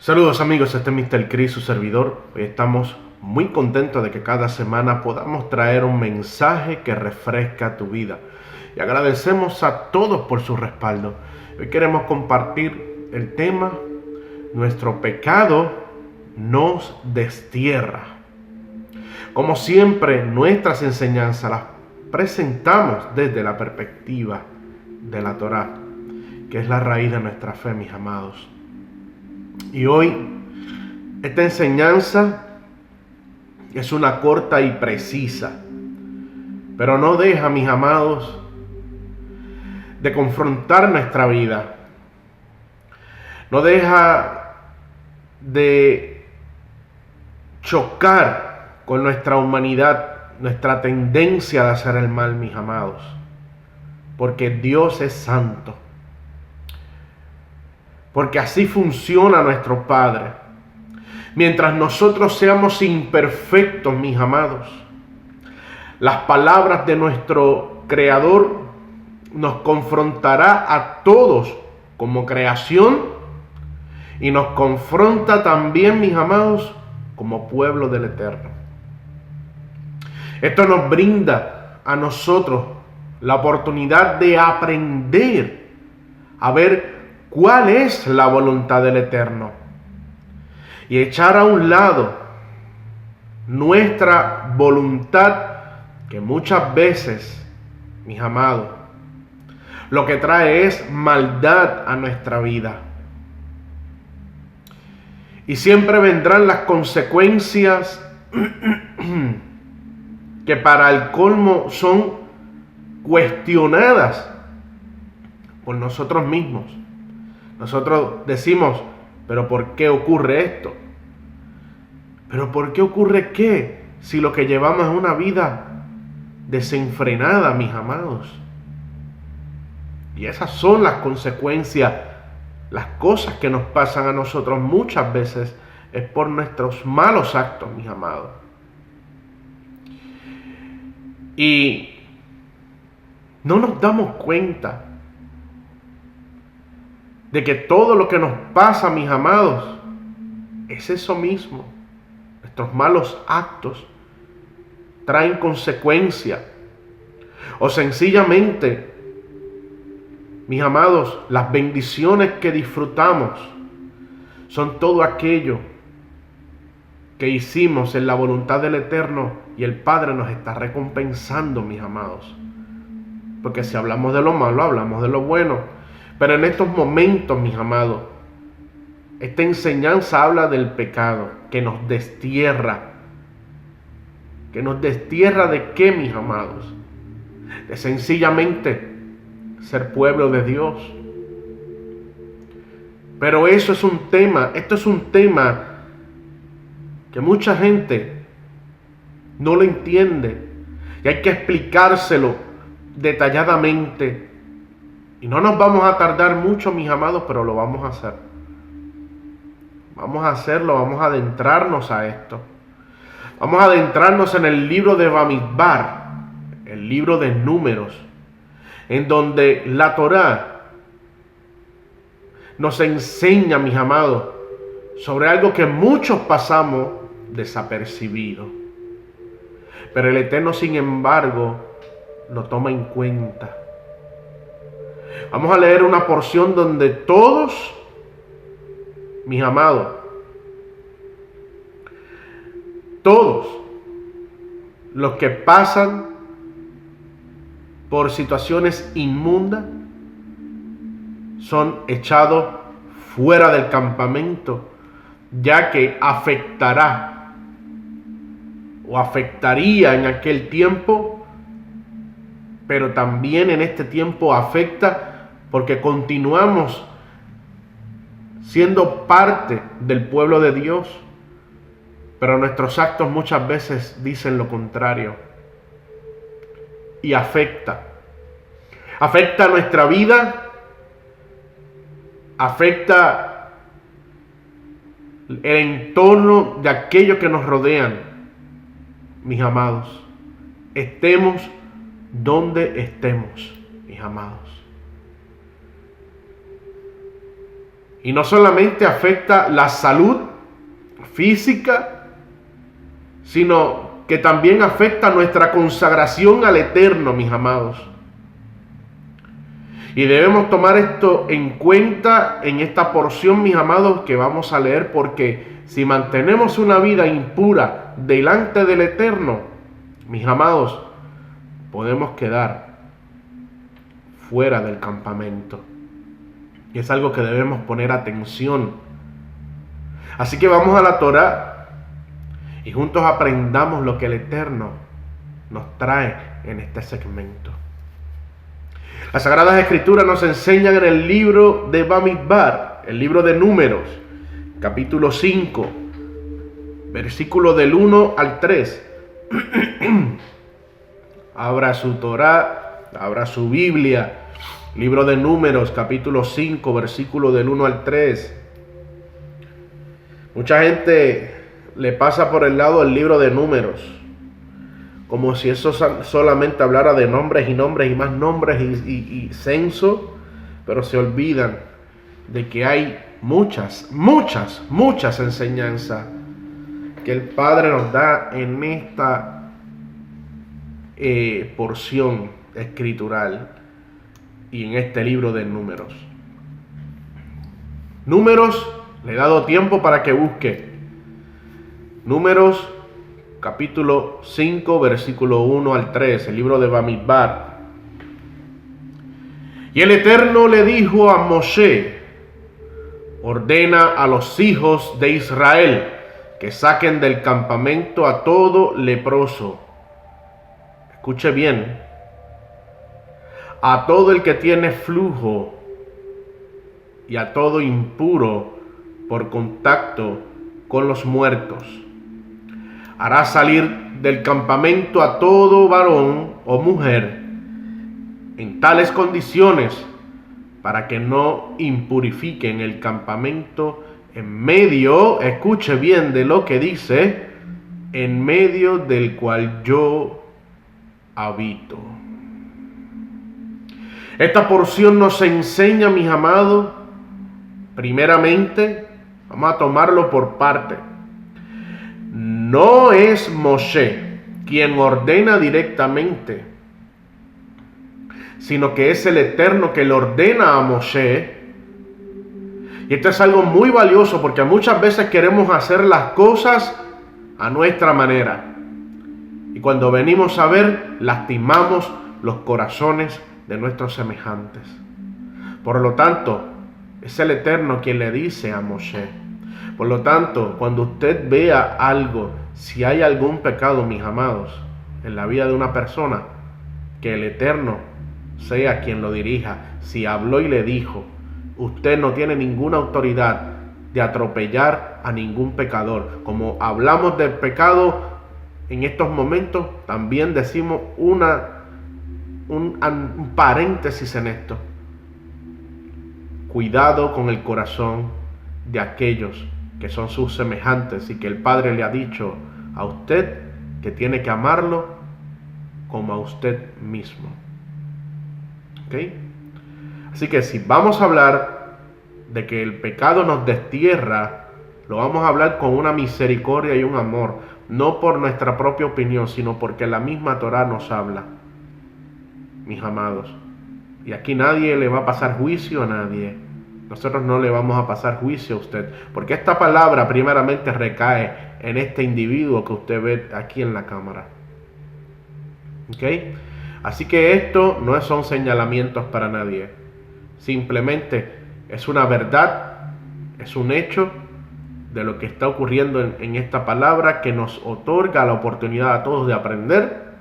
Saludos amigos, este es Mr. Chris, su servidor. Hoy estamos muy contentos de que cada semana podamos traer un mensaje que refresca tu vida. Y agradecemos a todos por su respaldo. Hoy queremos compartir el tema: nuestro pecado nos destierra. Como siempre, nuestras enseñanzas las presentamos desde la perspectiva de la Torá, que es la raíz de nuestra fe, mis amados. Y hoy, esta enseñanza es una corta y precisa, pero no deja, mis amados, de confrontar nuestra vida. No deja de chocar con nuestra humanidad, nuestra tendencia de hacer el mal, mis amados. Porque Dios es santo. Porque así funciona nuestro Padre. Mientras nosotros seamos imperfectos, mis amados, las palabras de nuestro Creador nos confrontará a todos como creación y nos confronta también, mis amados, como pueblo del Eterno. Esto nos brinda a nosotros la oportunidad de aprender a ver cuál es la voluntad del Eterno y echar a un lado nuestra voluntad, que muchas veces, mis amados, lo que trae es maldad a nuestra vida. Y siempre vendrán las consecuencias que para el colmo son cuestionadas por nosotros mismos. Nosotros decimos, ¿pero por qué ocurre esto? ¿Pero por qué ocurre qué? Si lo que llevamos es una vida desenfrenada, mis amados. Y esas son las consecuencias, las cosas que nos pasan a nosotros muchas veces es por nuestros malos actos, mis amados. Y no nos damos cuenta de que todo lo que nos pasa, mis amados, es eso mismo. Nuestros malos actos traen consecuencias. O sencillamente, mis amados, las bendiciones que disfrutamos son todo aquello que hicimos en la voluntad del Eterno, y el Padre nos está recompensando, mis amados. Porque si hablamos de lo malo, hablamos de lo bueno. Pero en estos momentos, mis amados, esta enseñanza habla del pecado que nos destierra. ¿Que nos destierra de qué, mis amados? De sencillamente ser pueblo de Dios. Pero eso es un tema, esto es un tema que mucha gente no lo entiende. Y hay que explicárselo detalladamente. Y no nos vamos a tardar mucho, mis amados, pero lo vamos a hacer. Vamos a hacerlo, vamos a adentrarnos a esto. Vamos a adentrarnos en el libro de Bamidbar, el libro de Números, en donde la Torá nos enseña, mis amados, sobre algo que muchos pasamos desapercibido. Pero el Eterno, sin embargo, lo toma en cuenta. Vamos a leer una porción donde todos, mis amados, todos los que pasan por situaciones inmundas son echados fuera del campamento, ya que afectará o afectaría en aquel tiempo, pero también en este tiempo afecta porque continuamos siendo parte del pueblo de Dios, pero nuestros actos muchas veces dicen lo contrario. Y afecta nuestra vida, afecta el entorno de aquellos que nos rodean, mis amados. Estemos donde estemos, mis amados. Y no solamente afecta la salud física, sino que también afecta nuestra consagración al Eterno, mis amados. Y debemos tomar esto en cuenta en esta porción, mis amados, que vamos a leer, porque si mantenemos una vida impura delante del Eterno, mis amados, podemos quedar fuera del campamento. Y es algo que debemos poner atención. Así que vamos a la Torá y juntos aprendamos lo que el Eterno nos trae en este segmento. Las Sagradas Escrituras nos enseñan en el libro de Bamidbar, el libro de Números, capítulo 5, versículo del 1 al 3. Abra su Torá, abra su Biblia, libro de Números, capítulo 5, versículo del 1 al 3. Mucha gente le pasa por el lado el libro de Números, como si eso solamente hablara de nombres y nombres y más nombres y censo, pero se olvidan de que hay muchas enseñanzas que el Padre nos da en esta porción escritural y en este libro de Números. Números, le he dado tiempo para que busque. Números, capítulo 5, versículo 1 al 3, el libro de Bamidbar. Y el Eterno le dijo a Moshe: ordena a los hijos de Israel que saquen del campamento a todo leproso. Escuche bien: a todo el que tiene flujo y a todo impuro por contacto con los muertos. Hará salir del campamento a todo varón o mujer en tales condiciones para que no impurifiquen el campamento en medio, escuche bien de lo que dice, en medio del cual yo habito. Esta porción nos enseña, mis amados, primeramente, vamos a tomarlo por parte. No es Moshe quien ordena directamente, sino que es el Eterno que le ordena a Moshe. Y esto es algo muy valioso, porque muchas veces queremos hacer las cosas a nuestra manera. Y cuando venimos a ver, lastimamos los corazones de nuestros semejantes. Por lo tanto, es el Eterno quien le dice a Moshe. Por lo tanto, cuando usted vea algo, si hay algún pecado, mis amados, en la vida de una persona, que el Eterno sea quien lo dirija. Si habló y le dijo, usted no tiene ninguna autoridad de atropellar a ningún pecador. Como hablamos del pecado en estos momentos, también decimos un paréntesis en esto. Cuidado con el corazón de aquellos que son sus semejantes y que el Padre le ha dicho a usted que tiene que amarlo como a usted mismo. ¿Ok? Así que si vamos a hablar de que el pecado nos destierra, lo vamos a hablar con una misericordia y un amor, no por nuestra propia opinión, sino porque la misma Torá nos habla, mis amados. Y aquí nadie le va a pasar juicio a nadie. Nosotros no le vamos a pasar juicio a usted, porque esta palabra primeramente recae en este individuo que usted ve aquí en la cámara. ¿Ok? Así que esto no son señalamientos para nadie. Simplemente es una verdad, es un hecho de lo que está ocurriendo en esta palabra, que nos otorga la oportunidad a todos de aprender,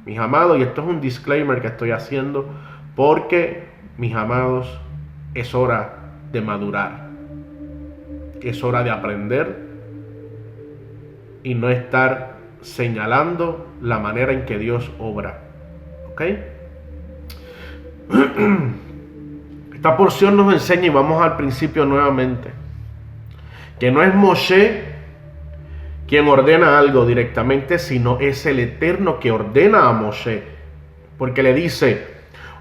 mis amados. Y esto es un disclaimer que estoy haciendo porque, mis amados, es hora de madurar, es hora de aprender y no estar señalando la manera en que Dios obra. ¿Ok? Esta porción nos enseña, y vamos al principio nuevamente, que no es Moshe quien ordena algo directamente, sino es el Eterno que ordena a Moshe, porque le dice: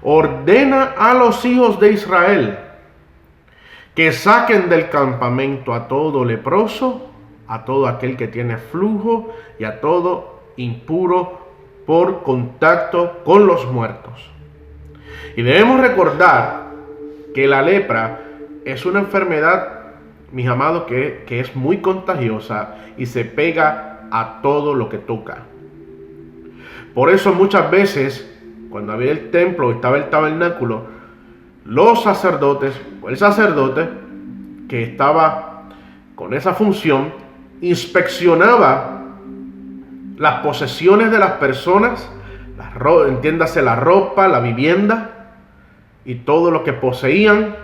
ordena a los hijos de Israel que saquen del campamento a todo leproso, a todo aquel que tiene flujo y a todo impuro por contacto con los muertos. Y debemos recordar que la lepra es una enfermedad, mis amados, que es muy contagiosa y se pega a todo lo que toca. Por eso muchas veces, cuando había el templo, estaba el tabernáculo, los sacerdotes, o el sacerdote que estaba con esa función, inspeccionaba las posesiones de las personas, entiéndase la ropa, la vivienda y todo lo que poseían.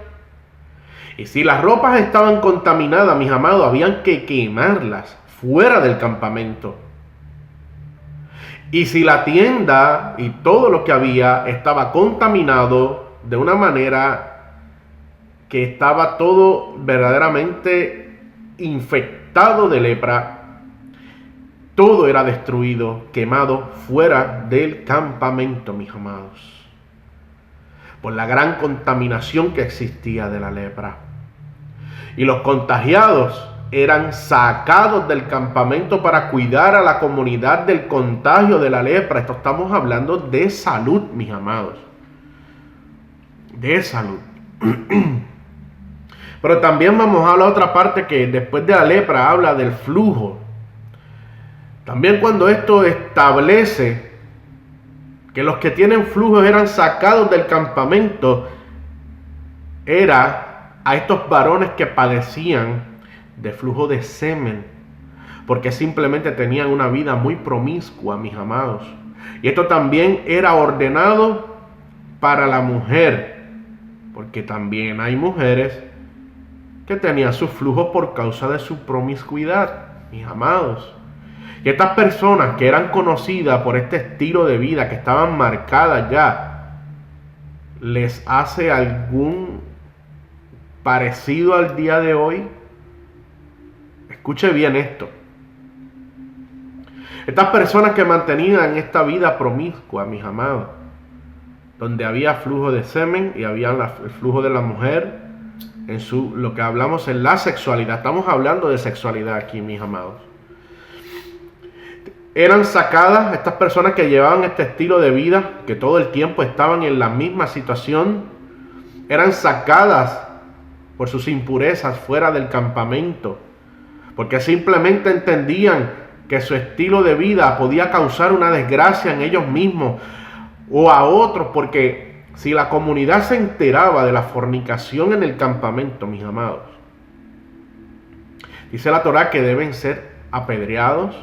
Y si las ropas estaban contaminadas, mis amados, habían que quemarlas fuera del campamento. Y si la tienda y todo lo que había estaba contaminado de una manera que estaba todo verdaderamente infectado de lepra, todo era destruido, quemado fuera del campamento, mis amados, por la gran contaminación que existía de la lepra. Y los contagiados eran sacados del campamento para cuidar a la comunidad del contagio de la lepra. Esto estamos hablando de salud, mis amados. De salud. Pero también vamos a hablar de otra parte que después de la lepra habla del flujo. También cuando esto establece que los que tienen flujos eran sacados del campamento, era a estos varones que padecían de flujo de semen, porque simplemente tenían una vida muy promiscua, mis amados. Y esto también era ordenado para la mujer, porque también hay mujeres que tenían sus flujos por causa de su promiscuidad, mis amados. Y estas personas que eran conocidas por este estilo de vida, que estaban marcadas ya, ¿les hace algún parecido al día de hoy? Escuche bien esto. Estas personas que mantenían esta vida promiscua, mis amados, donde había flujo de semen y había el flujo de la mujer, lo que hablamos en la sexualidad. Estamos hablando de sexualidad aquí, mis amados. Eran sacadas estas personas que llevaban este estilo de vida, que todo el tiempo estaban en la misma situación, eran sacadas por sus impurezas fuera del campamento, porque simplemente entendían que su estilo de vida podía causar una desgracia en ellos mismos o a otros, porque si la comunidad se enteraba de la fornicación en el campamento, mis amados, dice la Torá que deben ser apedreados.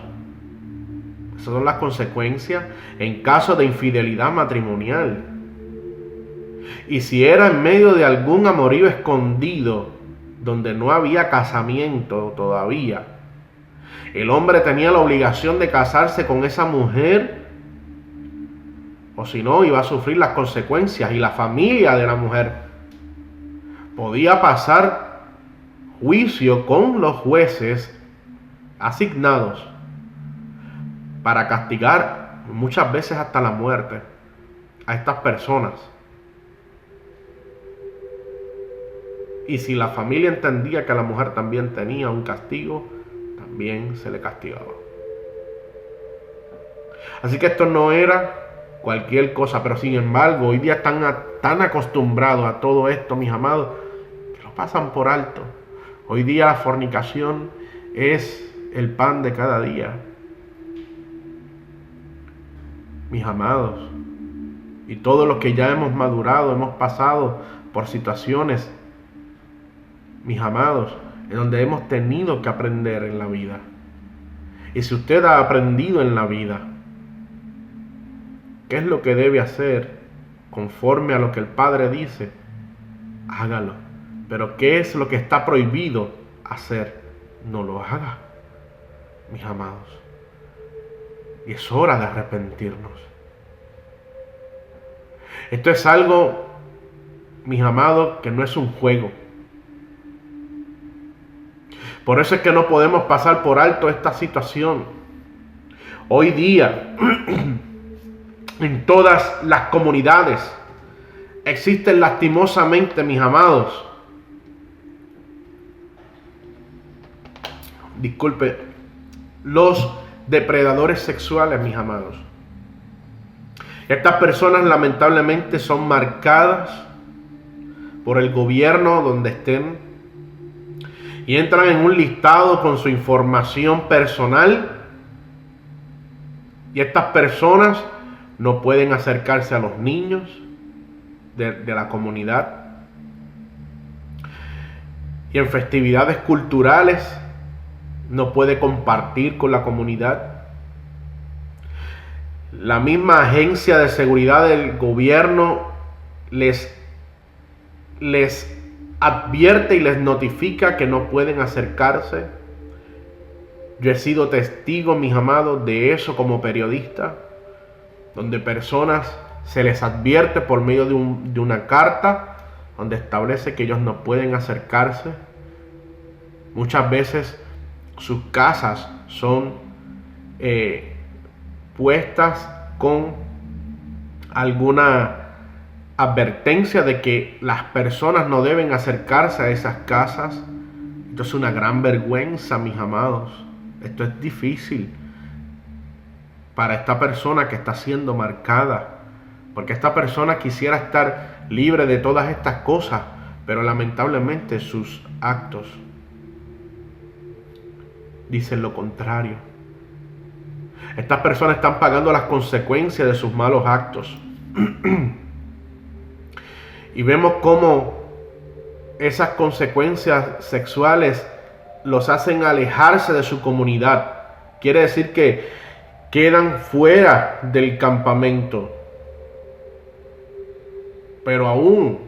Esas son las consecuencias en caso de infidelidad matrimonial. Y si era en medio de algún amorío escondido, donde no había casamiento todavía, el hombre tenía la obligación de casarse con esa mujer, o si no, iba a sufrir las consecuencias. Y la familia de la mujer podía pasar juicio con los jueces asignados para castigar muchas veces hasta la muerte a estas personas. Y si la familia entendía que la mujer también tenía un castigo, también se le castigaba. Así que esto no era cualquier cosa, pero sin embargo hoy día están tan acostumbrados a todo esto, mis amados, que lo pasan por alto. Hoy día la fornicación es el pan de cada día, mis amados. Y todos los que ya hemos madurado, hemos pasado por situaciones, mis amados, en donde hemos tenido que aprender en la vida. Y si usted ha aprendido en la vida qué es lo que debe hacer conforme a lo que el Padre dice, hágalo. Pero qué es lo que está prohibido hacer, no lo haga, mis amados. Y es hora de arrepentirnos. Esto es algo, mis amados, que no es un juego. Por eso es que no podemos pasar por alto esta situación. Hoy día, en todas las comunidades, existen lastimosamente, mis amados, disculpe, los depredadores sexuales, mis amados. Estas personas lamentablemente son marcadas por el gobierno donde estén y entran en un listado con su información personal, y estas personas no pueden acercarse a los niños de la comunidad, y en festividades culturales no puede compartir con la comunidad. La misma agencia de seguridad del gobierno les advierte y les notifica que no pueden acercarse. Yo he sido testigo, mis amados, de eso como periodista, donde personas se les advierte por medio de una carta donde establece que ellos no pueden acercarse. Muchas veces sus casas son puestas con alguna advertencia de que las personas no deben acercarse a esas casas. Esto es una gran vergüenza, mis amados. Esto es difícil para esta persona que está siendo marcada, porque esta persona quisiera estar libre de todas estas cosas, pero lamentablemente sus actos dicen lo contrario. Estas personas están pagando las consecuencias de sus malos actos. Y vemos cómo esas consecuencias sexuales los hacen alejarse de su comunidad. Quiere decir que quedan fuera del campamento. Pero aún,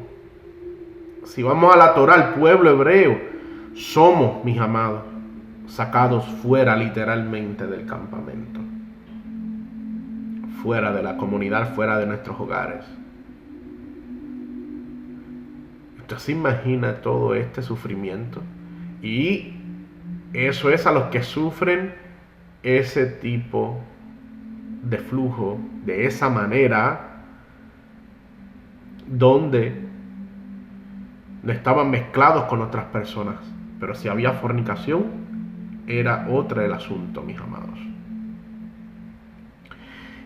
si vamos a la Torá, el pueblo hebreo, somos, mis amados, sacados fuera literalmente del campamento, fuera de la comunidad, fuera de nuestros hogares. Usted se imagina todo este sufrimiento, y eso es a los que sufren ese tipo de flujo, de esa manera, donde no estaban mezclados con otras personas. Pero si había fornicación, era otro el asunto, mis amados.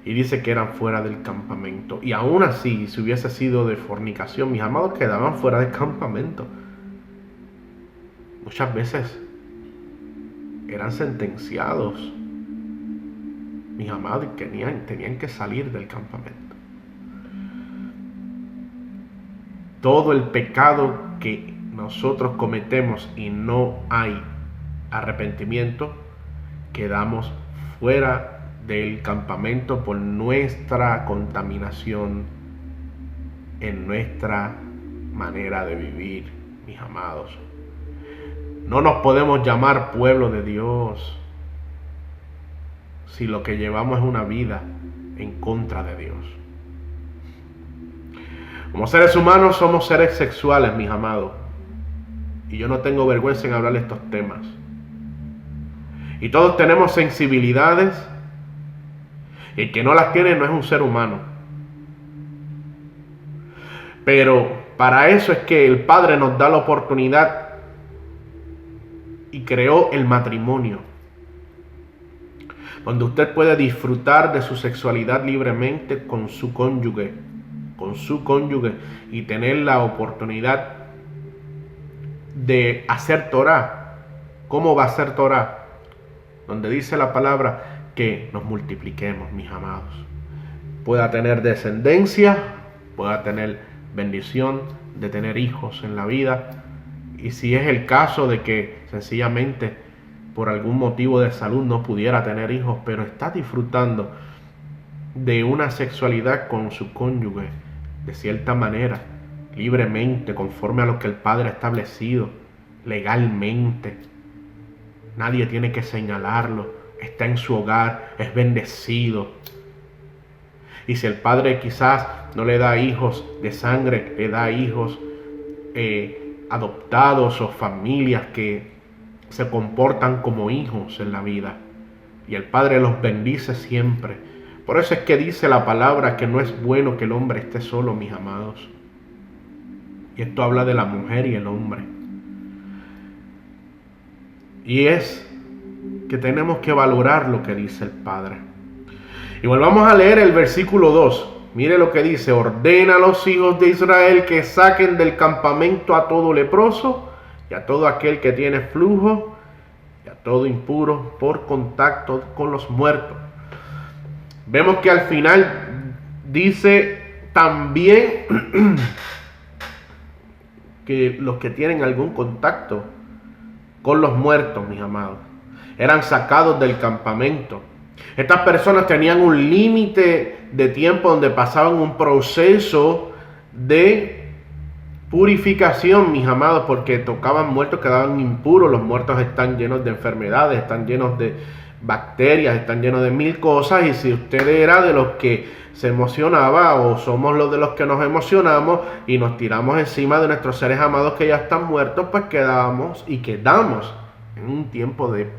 Y dice que eran fuera del campamento. Y aún así, si hubiese sido de fornicación, mis amados quedaban fuera del campamento. Muchas veces eran sentenciados, mis amados, y tenían que salir del campamento. Todo el pecado que nosotros cometemos y no hay arrepentimiento, quedamos fuera del campamento por nuestra contaminación en nuestra manera de vivir, mis amados. No nos podemos llamar pueblo de Dios si lo que llevamos es una vida en contra de Dios. Como seres humanos somos seres sexuales, mis amados, y yo no tengo vergüenza en hablar de estos temas. Y todos tenemos sensibilidades, y el que no las tiene no es un ser humano. Pero para eso es que el Padre nos da la oportunidad y creó el matrimonio, donde usted puede disfrutar de su sexualidad libremente con su cónyuge, y tener la oportunidad de hacer Torah. ¿Cómo va a ser Torah? Donde dice la palabra que nos multipliquemos, mis amados. Pueda tener descendencia, pueda tener bendición de tener hijos en la vida. Y si es el caso de que sencillamente por algún motivo de salud no pudiera tener hijos, pero está disfrutando de una sexualidad con su cónyuge de cierta manera, libremente, conforme a lo que el Padre ha establecido legalmente. Nadie tiene que señalarlo, está en su hogar, es bendecido. Y si el Padre quizás no le da hijos de sangre, le da hijos adoptados o familias que se comportan como hijos en la vida, y el Padre los bendice siempre. Por eso es que dice la palabra que no es bueno que el hombre esté solo, mis amados. Y esto habla de la mujer y el hombre. Y es que tenemos que valorar lo que dice el Padre. Y volvamos a leer el versículo 2. Mire lo que dice: ordena a los hijos de Israel que saquen del campamento a todo leproso y a todo aquel que tiene flujo y a todo impuro por contacto con los muertos. Vemos que al final dice también que los que tienen algún contacto con los muertos, mis amados, eran sacados del campamento. Estas personas tenían un límite de tiempo donde pasaban un proceso de purificación, mis amados, porque tocaban muertos, quedaban impuros. Los muertos están llenos de enfermedades, están llenos de bacterias, están llenos de mil cosas, y si usted era de los que se emocionaba, o somos los de los que nos emocionamos y nos tiramos encima de nuestros seres amados que ya están muertos, pues quedamos en un tiempo de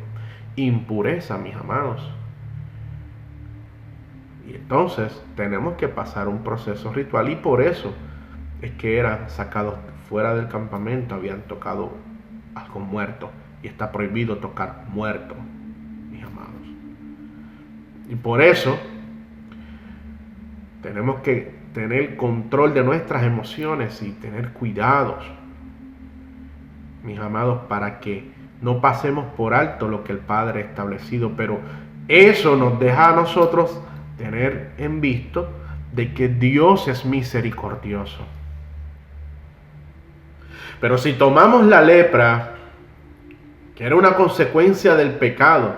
impureza, mis amados. Y entonces tenemos que pasar un proceso ritual, y por eso es que eran sacados fuera del campamento, habían tocado algo muerto, y está prohibido tocar muerto, mis amados. Y por eso tenemos que tener control de nuestras emociones y tener cuidados, mis amados, para que no pasemos por alto lo que el Padre ha establecido. Pero eso nos deja a nosotros tener en visto de que Dios es misericordioso. Pero si tomamos la lepra, que era una consecuencia del pecado,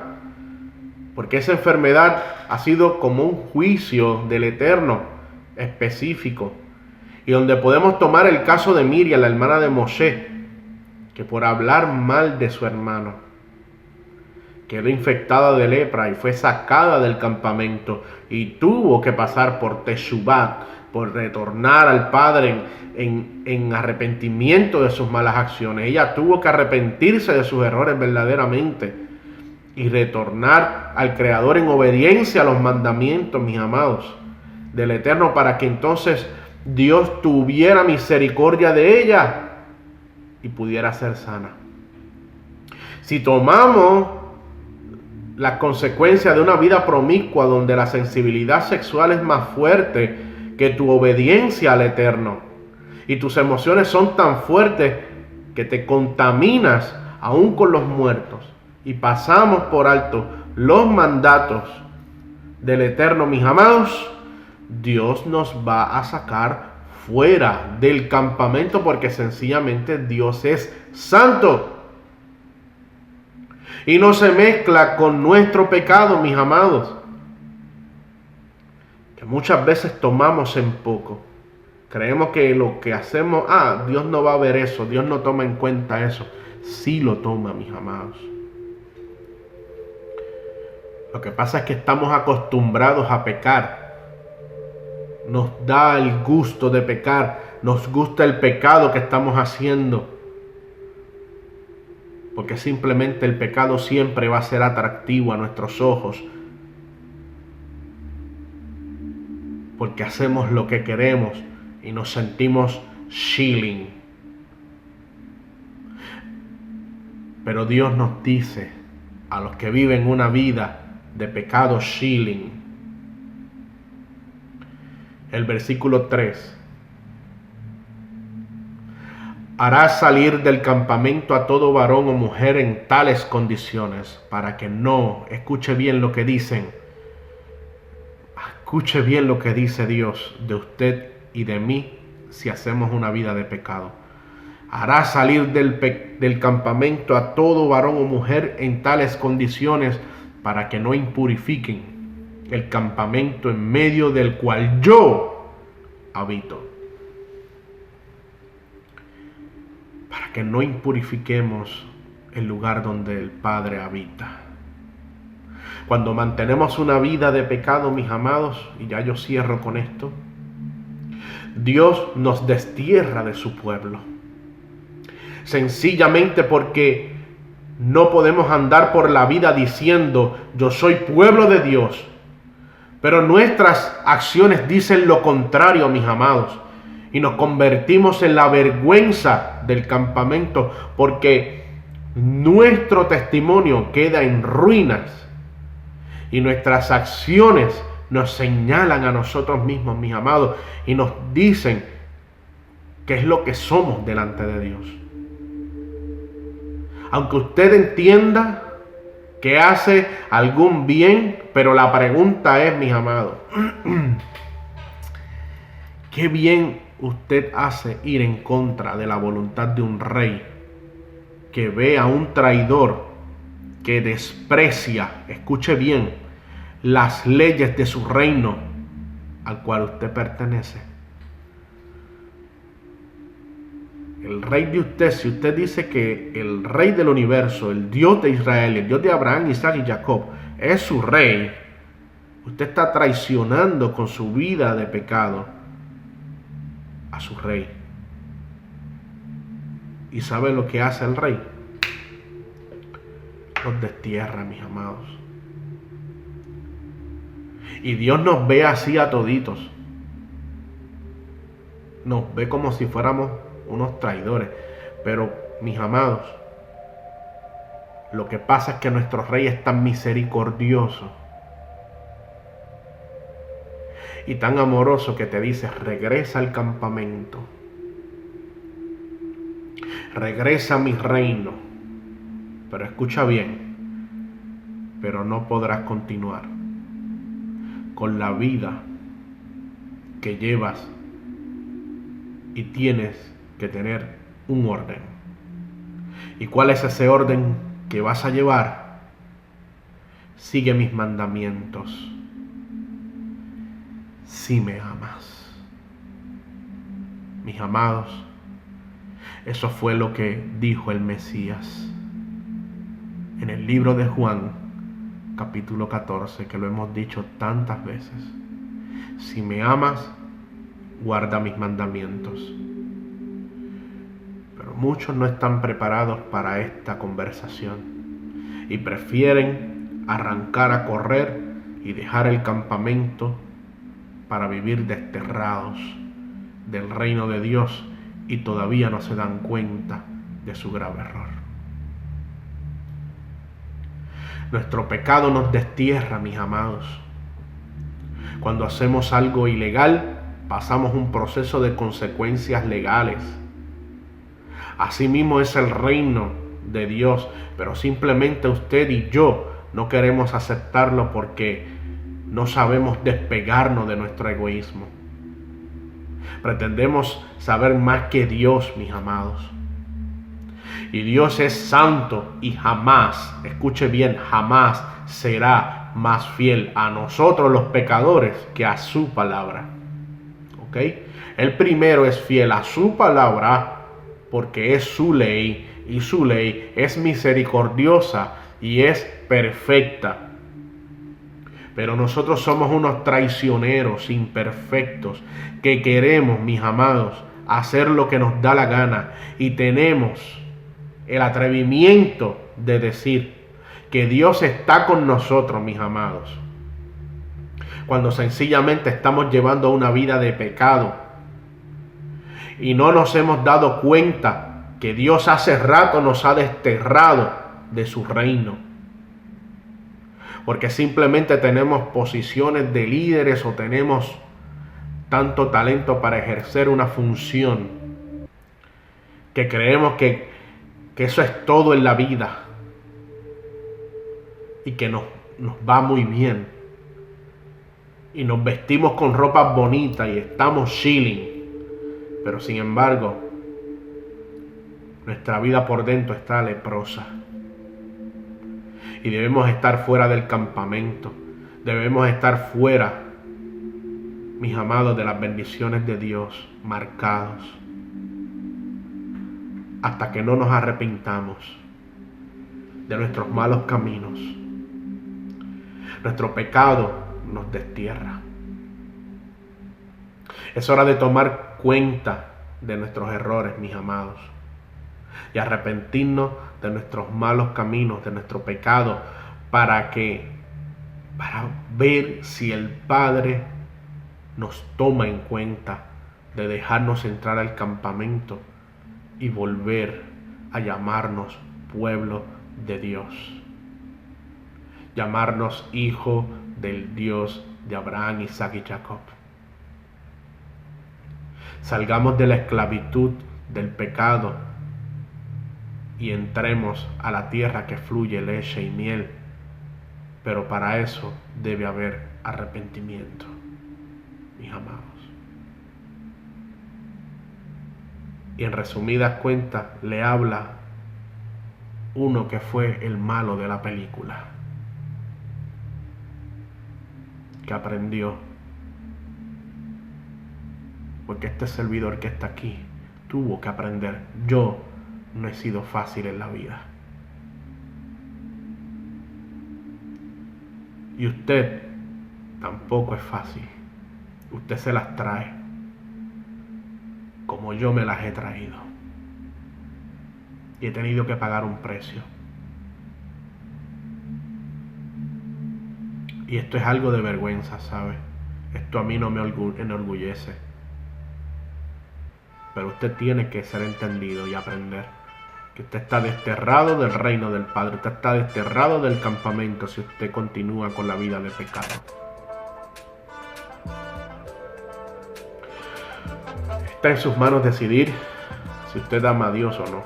porque esa enfermedad ha sido como un juicio del Eterno específico, y donde podemos tomar el caso de Miriam, la hermana de Moshe, que por hablar mal de su hermano quedó infectada de lepra y fue sacada del campamento y tuvo que pasar por Teshuvah, por retornar al Padre en arrepentimiento de sus malas acciones. Ella tuvo que arrepentirse de sus errores verdaderamente y retornar al Creador en obediencia a los mandamientos, mis amados, del Eterno, para que entonces Dios tuviera misericordia de ella y pudiera ser sana. Si tomamos las consecuencias de una vida promiscua donde la sensibilidad sexual es más fuerte que tu obediencia al Eterno, y tus emociones son tan fuertes que te contaminas aún con los muertos, y pasamos por alto los mandatos del Eterno, mis amados, Dios nos va a sacar fuera del campamento, porque sencillamente Dios es santo y no se mezcla con nuestro pecado, mis amados, que muchas veces tomamos en poco. Creemos que lo que hacemos, Dios no va a ver eso, Dios no toma en cuenta eso. Sí lo toma, mis amados. Lo que pasa es que estamos acostumbrados a pecar. Nos da el gusto de pecar, nos gusta el pecado que estamos haciendo, porque simplemente el pecado siempre va a ser atractivo a nuestros ojos, porque hacemos lo que queremos y nos sentimos chilling. Pero Dios nos dice a los que viven una vida de pecado chilling, el versículo 3: harás salir del campamento a todo varón o mujer en tales condiciones, para que no, escuche bien lo que dicen, escuche bien lo que dice Dios de usted y de mí si hacemos una vida de pecado. Harás salir del campamento a todo varón o mujer en tales condiciones, para que no impurifiquen el campamento en medio del cual yo habito. Para que no impurifiquemos el lugar donde el Padre habita. Cuando mantenemos una vida de pecado, mis amados, y ya yo cierro con esto, Dios nos destierra de su pueblo. Sencillamente porque no podemos andar por la vida diciendo yo soy pueblo de Dios, pero nuestras acciones dicen lo contrario, mis amados, y nos convertimos en la vergüenza del campamento, porque nuestro testimonio queda en ruinas y nuestras acciones nos señalan a nosotros mismos, mis amados, y nos dicen qué es lo que somos delante de Dios. Aunque usted entienda que hace algún bien, pero la pregunta es, mis amados, ¿qué bien usted hace ir en contra de la voluntad de un rey que ve a un traidor que desprecia, escuche bien, las leyes de su reino al cual usted pertenece? El rey de usted, si usted dice que el rey del universo, el Dios de Israel, el Dios de Abraham, Isaac y Jacob, es su rey, usted está traicionando con su vida de pecado a su rey. ¿Y sabe lo que hace el rey? Los destierra, mis amados. Y Dios nos ve así a toditos. Nos ve como si fuéramos unos traidores. Pero, mis amados, lo que pasa es que nuestro rey es tan misericordioso y tan amoroso que te dice: regresa al campamento, regresa a mi reino. Pero escucha bien, pero no podrás continuar con la vida que llevas y tienes que tener un orden. ¿Y cuál es ese orden que vas a llevar? Sigue mis mandamientos si me amas. Mis amados, eso fue lo que dijo el Mesías en el libro de Juan, capítulo 14, que lo hemos dicho tantas veces. Si me amas, guarda mis mandamientos. Pero muchos no están preparados para esta conversación y prefieren arrancar a correr y dejar el campamento para vivir desterrados del reino de Dios, y todavía no se dan cuenta de su grave error. Nuestro pecado nos destierra, mis amados. Cuando hacemos algo ilegal, pasamos un proceso de consecuencias legales. Asimismo es el reino de Dios, pero simplemente usted y yo no queremos aceptarlo porque no sabemos despegarnos de nuestro egoísmo. Pretendemos saber más que Dios, mis amados. Y Dios es santo y jamás, escuche bien, jamás será más fiel a nosotros los pecadores que a su palabra. ¿Ok? Él primero es fiel a su palabra porque es su ley, y su ley es misericordiosa y es perfecta. Pero nosotros somos unos traicioneros imperfectos que queremos, mis amados, hacer lo que nos da la gana, y tenemos el atrevimiento de decir que Dios está con nosotros, mis amados, cuando sencillamente estamos llevando una vida de pecado y no nos hemos dado cuenta que Dios hace rato nos ha desterrado de su reino. Porque simplemente tenemos posiciones de líderes o tenemos tanto talento para ejercer una función que creemos que eso es todo en la vida y que nos va muy bien. Y nos vestimos con ropas bonitas y estamos chilling. Pero sin embargo, nuestra vida por dentro está leprosa. Y debemos estar fuera del campamento. Debemos estar fuera, mis amados, de las bendiciones de Dios, marcados, hasta que no nos arrepintamos de nuestros malos caminos. Nuestro pecado nos destierra. Es hora de tomar cuenta de nuestros errores, mis amados, y arrepentirnos de nuestros malos caminos, de nuestro pecado, para ver si el Padre nos toma en cuenta de dejarnos entrar al campamento y volver a llamarnos pueblo de Dios. Llamarnos hijo del Dios de Abraham, Isaac y Jacob. Salgamos de la esclavitud del pecado y entremos a la tierra que fluye leche y miel. Pero para eso debe haber arrepentimiento, mis amados. Y en resumidas cuentas le habla uno que fue el malo de la película, que aprendió. Porque este servidor que está aquí tuvo que aprender. Yo no he sido fácil en la vida. Y usted tampoco es fácil. Usted se las trae como yo me las he traído. Y he tenido que pagar un precio. Y esto es algo de vergüenza, ¿sabe? Esto a mí no me enorgullece. Pero usted tiene que ser entendido y aprender que usted está desterrado del reino del Padre. Usted está desterrado del campamento si usted continúa con la vida de pecado. Está en sus manos decidir si usted ama a Dios o no.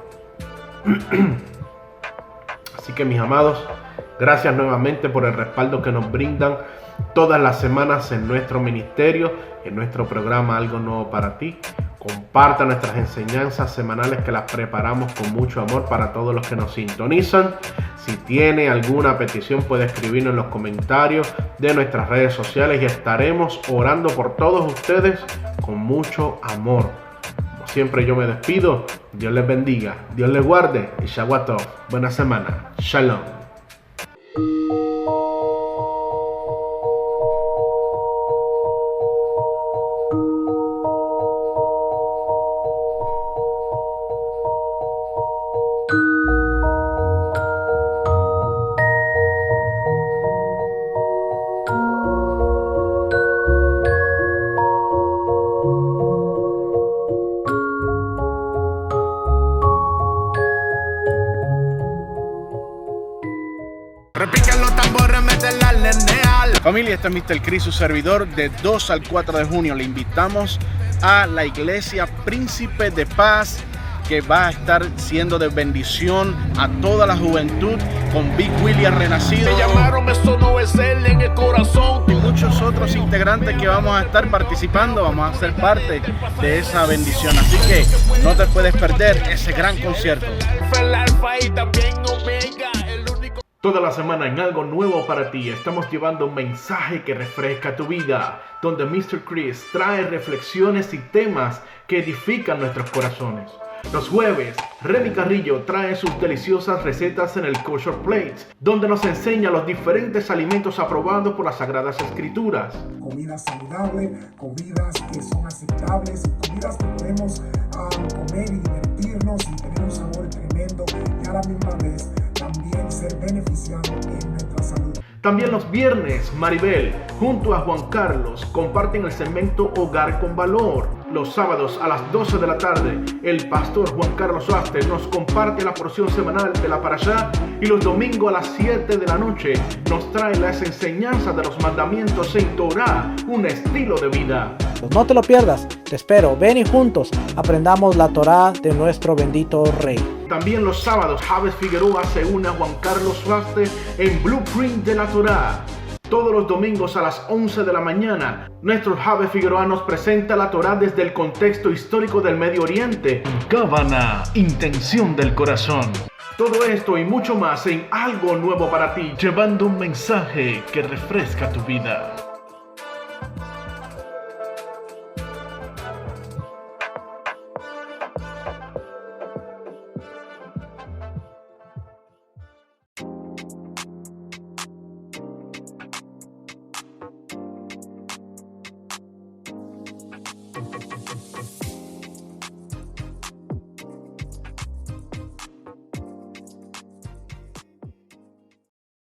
Así que, mis amados, gracias nuevamente por el respaldo que nos brindan todas las semanas en nuestro ministerio, en nuestro programa Algo Nuevo para Ti. Comparta nuestras enseñanzas semanales que las preparamos con mucho amor para todos los que nos sintonizan. Si tiene alguna petición puede escribirnos en los comentarios de nuestras redes sociales y estaremos orando por todos ustedes con mucho amor. Como siempre yo me despido. Dios les bendiga, Dios les guarde y Shabbat Tov. Buena semana. Shalom. Repiquen los tambores, meten la leneal. Familia, este es Mr. Chris, su servidor. De 2 al 4 de junio le invitamos a la iglesia Príncipe de Paz, que va a estar siendo de bendición a toda la juventud con Big William Renacido. Me llamaron, eso no es él en el corazón. Y muchos otros integrantes que vamos a estar participando, vamos a ser parte de esa bendición. Así que no te puedes perder ese gran concierto. El alfa y también omega, el único. Toda la semana en Algo Nuevo para Ti estamos llevando un mensaje que refresca tu vida, donde Mr. Chris trae reflexiones y temas que edifican nuestros corazones. Los jueves, Remy Carrillo trae sus deliciosas recetas en el Kosher Plates, donde nos enseña los diferentes alimentos aprobados por las Sagradas Escrituras. Comida saludable, comidas que son aceptables, comidas que podemos comer y divertirnos y tener un sabor tremendo y a la misma vez también ser beneficiados en nuestra salud. También los viernes, Maribel, junto a Juan Carlos, comparten el segmento Hogar con Valor. Los sábados a las 12 de la tarde, el pastor Juan Carlos Suaste nos comparte la porción semanal de la Parashá y los domingos a las 7 de la noche nos trae las enseñanzas de los mandamientos en Torah, un estilo de vida. No te lo pierdas, te espero, ven y juntos aprendamos la Torá de nuestro bendito Rey. También los sábados, Javes Figueroa se une a Juan Carlos Suaste en Blueprint de la Torá. Todos los domingos a las 11 de la mañana, nuestro Javes Figueroa nos presenta la Torá desde el contexto histórico del Medio Oriente. Cábana, intención del corazón. Todo esto y mucho más en Algo Nuevo para Ti, llevando un mensaje que refresca tu vida.